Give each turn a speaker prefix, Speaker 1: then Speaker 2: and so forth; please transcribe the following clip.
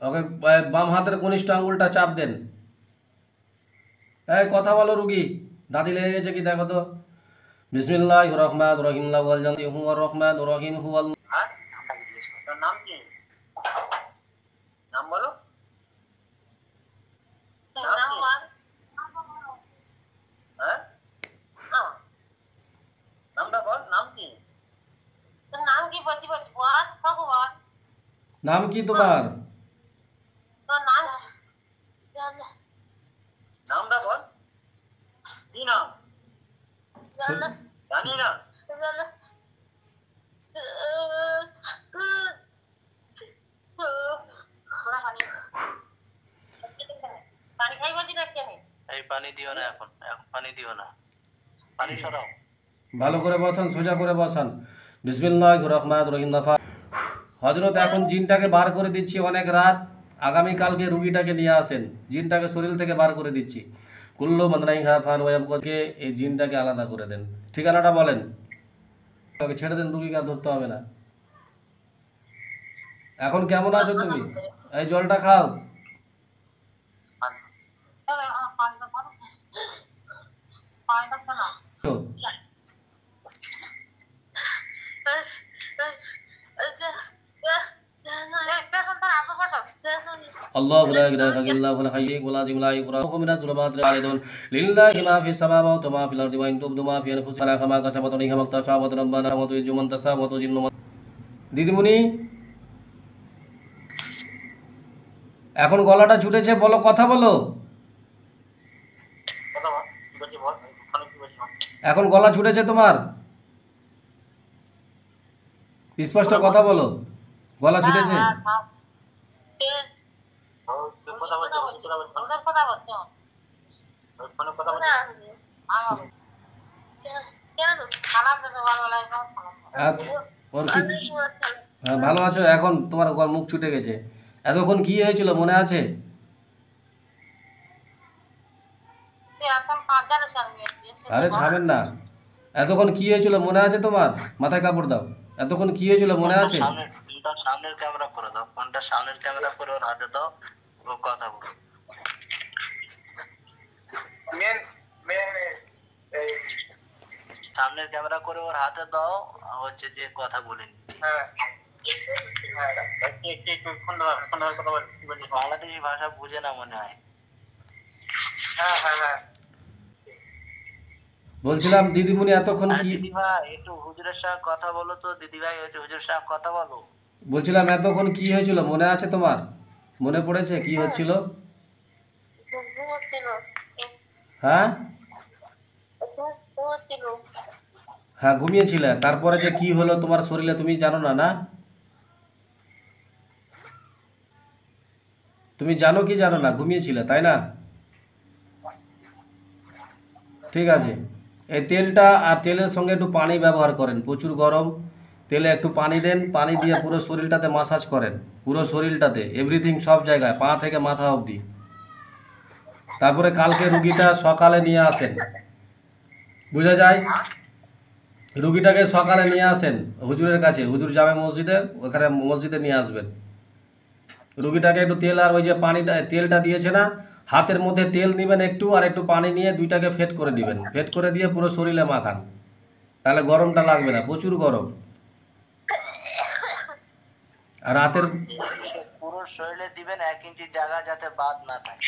Speaker 1: ওকে বাম হাতের কনিষ্ঠ আঙ্গুলটা চাপ দেন। এই কথা বলো রুগী, দাঁতি লেগে গেছে কি দেখো তো। বিসমিল্লাহির রহমানির রহিম লাওয়াল জান্নাতি হুয়ার রহমানির রহিম হুয়াল।
Speaker 2: হ্যাঁ, তোর নাম কি? নাম বলো। নাম কি? হ্যাঁ, নামটা বল। নাম কি? তোর নাম কি? বলছি বল ভগবান।
Speaker 1: নাম কি তোমার?
Speaker 2: তোর নাম নামটা বল। কি নাম? জানি না। পানি খাই বলছি নাকি আমি? এই পানি দিও না, এখন পানি দিও না, পানি সরাও।
Speaker 1: ভালো করে বসান, সোজা করে বসান। বিসমিল্লাহির রহমানির রহিম। নাফা হযরত এখন জিনটাকে বার করে দিচ্ছি, অনেক রাত, আগামীকালকে রুগীটাকে নিয়ে আসেন, জিনটাকে শরীর থেকে বার করে দিচ্ছি। কুল্লু মাদনাই খাফান ওয়াবকে এই জিনটাকে আলাদা করে দেন। ঠিকানাটা বলেন, ওকে ছেড়ে দেন, রুগীকে আর ধরতে হবে না। এখন কেমন আছো তুমি? এই জলটা খাও। الله لا إله إلا هو الحي العظيم لا يغرق من الظلمات العالدون لله ما في السماوات وما في الأرض وإن تبدوا ما في أنفسكم فلا كما كسبت ريح مكتسبت ربنا وتعز من تشاء وتذل من। দিদিমণি, এখন গলাটা ছুটেছে, বলো, কথা বলো। এখন গলা ছুটেছে তোমার, স্পষ্ট কথা বলো, গলা ছুটেছে। হ্যাঁ, ভালো আছো? এখন তোমার মুখ ছুটে গেছে। এতক্ষণ কি হয়েছিল মনে আছে? আরে থামেন না, এতক্ষণ কি হয়েছিল মনে আছে তোমার? মাথায় কাপড় দাও। এতক্ষণ কি হয়েছিল মনে আছে?
Speaker 2: সামনের ক্যামেরা করে দাও, ফোনটা সামনের ক্যামেরা করে ওর হাতে দাও, ও কথা বলো। সামনের ক্যামেরা করে ওর হাতে দাও, হচ্ছে যে কথা বলিনি। হ্যাঁ, বাংলাদেশি ভাষা বুঝে না মনে হয়। হ্যাঁ হ্যাঁ হ্যাঁ,
Speaker 1: বলছিলাম দিদিমণি এতক্ষণ কি,
Speaker 2: দিদিভাই একটু হুজুরের সাথে কথা বলো তো। দিদিভাই একটু হুজুরের সাথে কথা বলো।
Speaker 1: বলছিলাম এতক্ষণ কি হয়েছিল মনে আছে তোমার? মনে পড়েছে কি হচ্ছিল? হ্যাঁ হ্যাঁ, ঘুমিয়েছিলে। তারপরে যে কি হলো তোমার শরীরে তুমি জানো না, না? তুমি জানো কি জানো না? ঘুমিয়েছিলে, তাই না? ঠিক আছে, এই তেলটা আর তেলের সঙ্গে একটু পানি ব্যবহার করেন, প্রচুর গরম তেলে একটু পানি দেন, পানি দিয়ে পুরো শরীরটাতে মাসাজ করেন, পুরো শরীরটাতে, এভরিথিং, সব জায়গায়, পা থেকে মাথা অবধি। তারপরে কালকে রুগীটা সকালে নিয়ে আসেন, বুঝা যায়? রুগীটাকে সকালে নিয়ে আসেন হুজুরের কাছে, হুজুর জামে মসজিদে, ওখানে মসজিদে নিয়ে আসবেন। রুগীটাকে একটু তেল আর ওই যে পানিটা, তেলটা দিয়েছে না, হাতের মধ্যে তেল নেবেন একটু, আর একটু পানি নিয়ে দুইটাকে ফেট করে দিবেন, ফেট করে দিয়ে পুরো শরীরে মাখান, তাহলে গরমটা লাগবে না, প্রচুর গরম। আর রাতের
Speaker 2: পুরো শরীরে দিবেন, 1 ইঞ্চি জায়গা যাতে বাদ না থাকে।